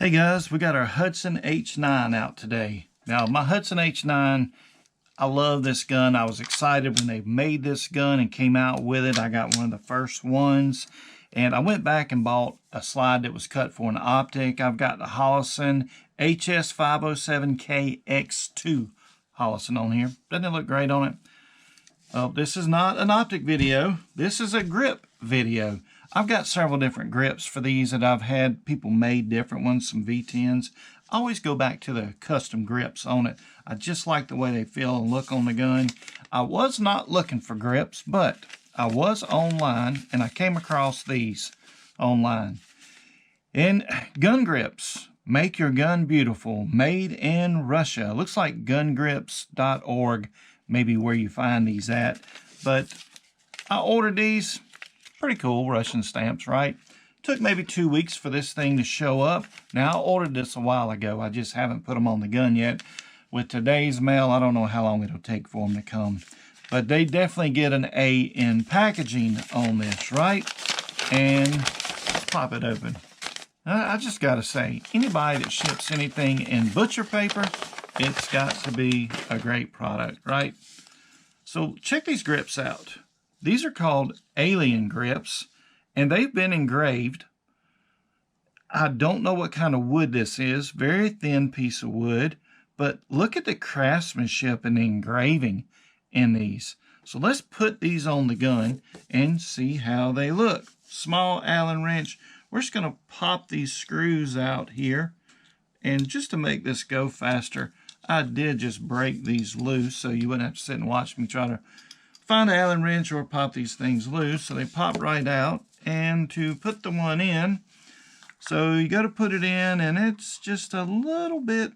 Hey guys, we got our Hudson H9 out today. Now my Hudson H9, I love this gun. I was excited when they made this gun and came out with it. I got one of the first ones, and I went back and bought a slide that was cut for an optic. I've got the Hudson HS507KX2 Hudson on here. Doesn't it look great on it? Well, this is not an optic video. This is a grip video. I've got several different grips for these that I've had people made different ones, some V10s. I always go back to the custom grips on it. I just like the way they feel and look on the gun. I was not looking for grips, but I was online and I came across these online. And gun grips, make your gun beautiful, made in Russia. It looks like gungrips.org, maybe where you find these at. But I ordered these. Pretty cool Russian stamps, right? Took maybe 2 weeks for this thing to show up. Now, I ordered this a while ago. I just haven't put them on the gun yet. With today's mail, I don't know how long it'll take for them to come. But they definitely get an A in packaging on this, right? And let's pop it open. I just got to say, anybody that ships anything in butcher paper, it's got to be a great product, right? So check these grips out. These are called alien grips, and they've been engraved. I don't know what kind of wood this is. Very thin piece of wood, but look at the craftsmanship and the engraving in these. So let's put these on the gun and see how they look. Small Allen wrench. We're just going to pop these screws out here, and just to make this go faster, I did just break these loose so you wouldn't have to sit and watch me try to find an Allen wrench or pop these things loose. So they pop right out. And to put the one in, so you got to put it in, and it's just a little bit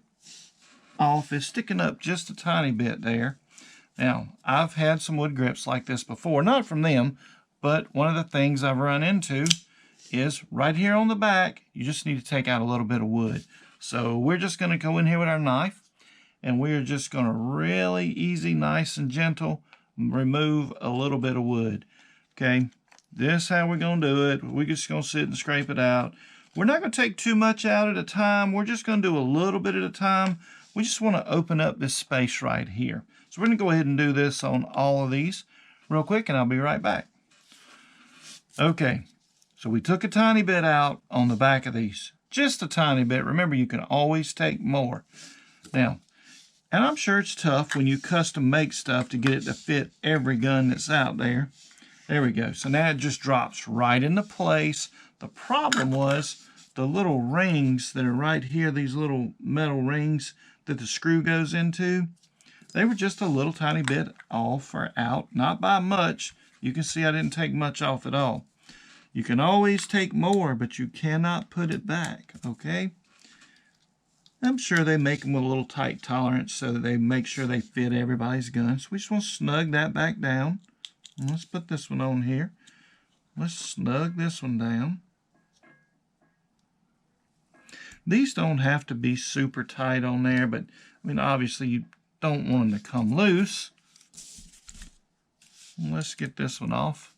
off. It's sticking up just a tiny bit there. Now, I've had some wood grips like this before, not from them, but one of the things I've run into is right here on the back, you just need to take out a little bit of wood. So we're just going to go in here with our knife, and we're just going to really easy, nice and gentle remove a little bit of wood. Okay, this is how we're going to do it. We're just going to sit and scrape it out. We're not going to take too much out at a time. We're just going to do a little bit at a time. We just want to open up this space right here. So we're going to go ahead and do this on all of these real quick, and I'll be right back. Okay, so we took a tiny bit out on the back of these. Just a tiny bit. Remember, you can always take more. Now, and I'm sure it's tough when you custom make stuff to get it to fit every gun that's out there. There we go. So now it just drops right into place. The problem was the little rings that are right here, these little metal rings that the screw goes into, they were just a little tiny bit off or out. Not by much. You can see I didn't take much off at all. You can always take more, but you cannot put it back, okay? I'm sure they make them with a little tight tolerance so that they make sure they fit everybody's guns. We just want to snug that back down. Let's put this one on here. Let's snug this one down. These don't have to be super tight on there, but I mean, obviously you don't want them to come loose. Let's get this one off.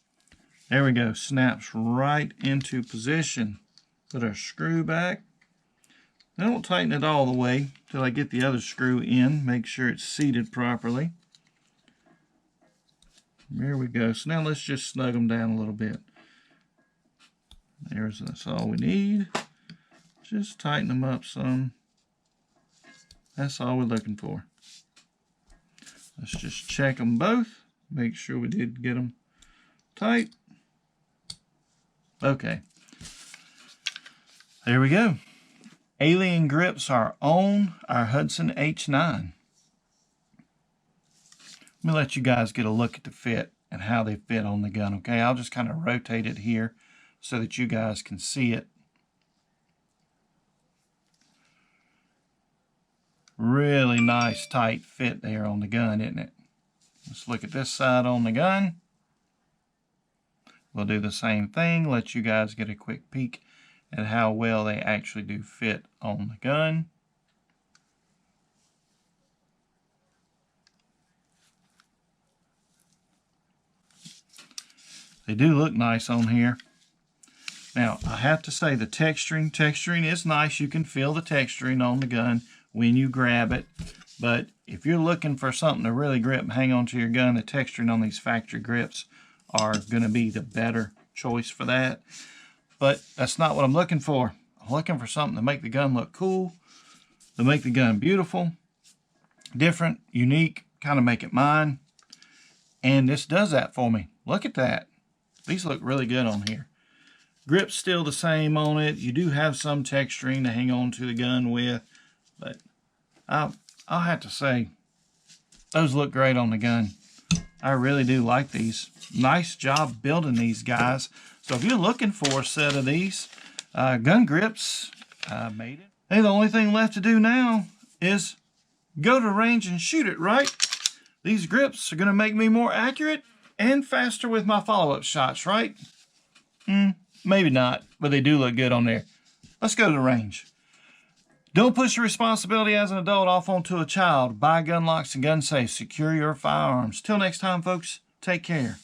There we go. Snaps right into position. Put our screw back. I don't tighten it all the way till I get the other screw in. Make sure it's seated properly. There we go. So now let's just snug them down a little bit. That's all we need. Just tighten them up some. That's all we're looking for. Let's just check them both. Make sure we did get them tight. Okay. There we go. Alien grips are on our Hudson H9. Let me let you guys get a look at the fit and how they fit on the gun, okay? I'll just kind of rotate it here so that you guys can see it. Really nice tight fit there on the gun, isn't it? Let's look at this side on the gun. We'll do the same thing, let you guys get a quick peek at how well they actually do fit on the gun. They do look nice on here. Now, I have to say the texturing is nice. You can feel the texturing on the gun when you grab it. But if you're looking for something to really grip and hang on to your gun, the texturing on these factory grips are going to be the better choice for that. But that's not what I'm looking for. I'm looking for something to make the gun look cool, to make the gun beautiful, different, unique, kind of make it mine. And this does that for me. Look at that. These look really good on here. Grip's still the same on it. You do have some texturing to hang on to the gun with, but I'll have to say, those look great on the gun. I really do like these. Nice job building these guys. So if you're looking for a set of these gun grips, I made it. Hey, the only thing left to do now is go to range and shoot it, right? These grips are going to make me more accurate and faster with my follow-up shots, right? Maybe not, but they do look good on there. Let's go to the range. Don't push your responsibility as an adult off onto a child. Buy gun locks and gun safes. Secure your firearms. Till next time, folks, take care.